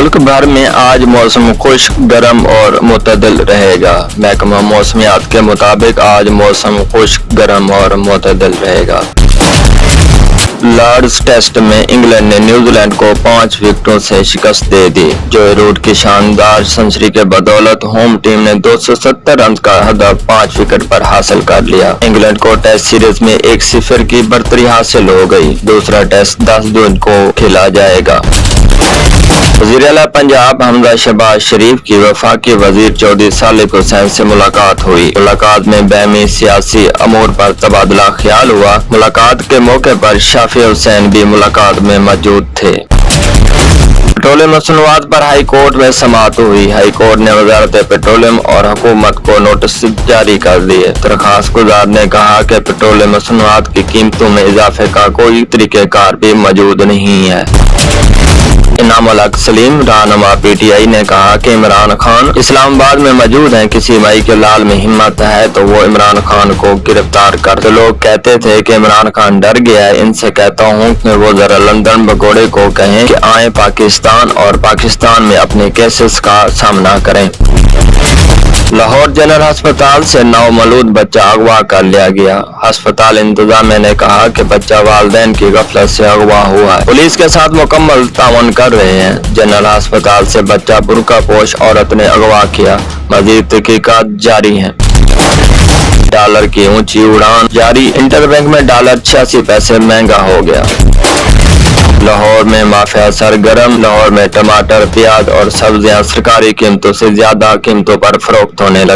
मुल्क भर में आज मौसम खुश्क, गर्म और मुतदल रहेगा। महकमा मौसमियात के मुताबिक आज मौसम खुश्क, गर्म और मुतदल रहेगा। लॉर्ड्स टेस्ट में इंग्लैंड ने न्यूजीलैंड को 5 विकेटों से शिकस्त दे दी। जोए रूट की शानदार सेंचुरी के बदौलत होम टीम ने 270 रन का हदफ 5 विकेट पर हासिल कर लिया। इंग्लैंड को टेस्ट सीरीज में 1-0 की बढ़तरी हासिल हो गई। दूसरा टेस्ट 10 जून को खेला जाएगा। वज़ीर-ए-आला पंजाब हमजा शहबाज शरीफ की वफाकी वजीर चौधरी सालिक हुसैन से मुलाकात हुई। मुलाकात में बैमी सियासी अमूर पर तबादला ख्याल हुआ। मुलाकात के मौके पर शाफी हुसैन भी मुलाकात में मौजूद थे। पेट्रोलियम मसनूआत पर हाई कोर्ट में समाअत हुई। हाई कोर्ट ने वजारत पेट्रोलियम और हुकूमत को नोटिस जारी कर दिए। दरखास्त गुजार ने कहा कि पेट्रोलियम मसनूआत की कीमतों में इजाफे का कोई तरीक़ेकार भी मौजूद नहीं है। इनामुल हक सलीम रहनुमा PTI ने कहा कि इमरान खान इस्लामाबाद में मौजूद हैं। किसी माई के लाल में हिम्मत है तो वो इमरान खान को गिरफ्तार कर। तो लोग कहते थे कि इमरान खान डर गया है। इनसे कहता हूँ कि वो जरा लंदन भगोड़े को कहें कि आए पाकिस्तान और पाकिस्तान में अपने केसेस का सामना करें। लाहौर जनरल अस्पताल से नवमौलूद बच्चा अगवा कर लिया गया। अस्पताल इंतजामिया ने कहा कि बच्चा वालिदैन की गफलत से अगवा हुआ है। पुलिस के साथ मुकम्मल ताउन कर रहे हैं। जनरल अस्पताल से बच्चा बुर्का पोश औरत ने अगवा किया। मजीद तहकीकात जारी है। डॉलर की ऊंची उड़ान जारी। इंटरबैंक में डॉलर 86 पैसे महंगा हो गया। लाहौर में माफिया सरगर्म। लाहौर में टमाटर, प्याज और सब्जियां सरकारी कीमतों से ज्यादा कीमतों पर फरोख्त होने लगी।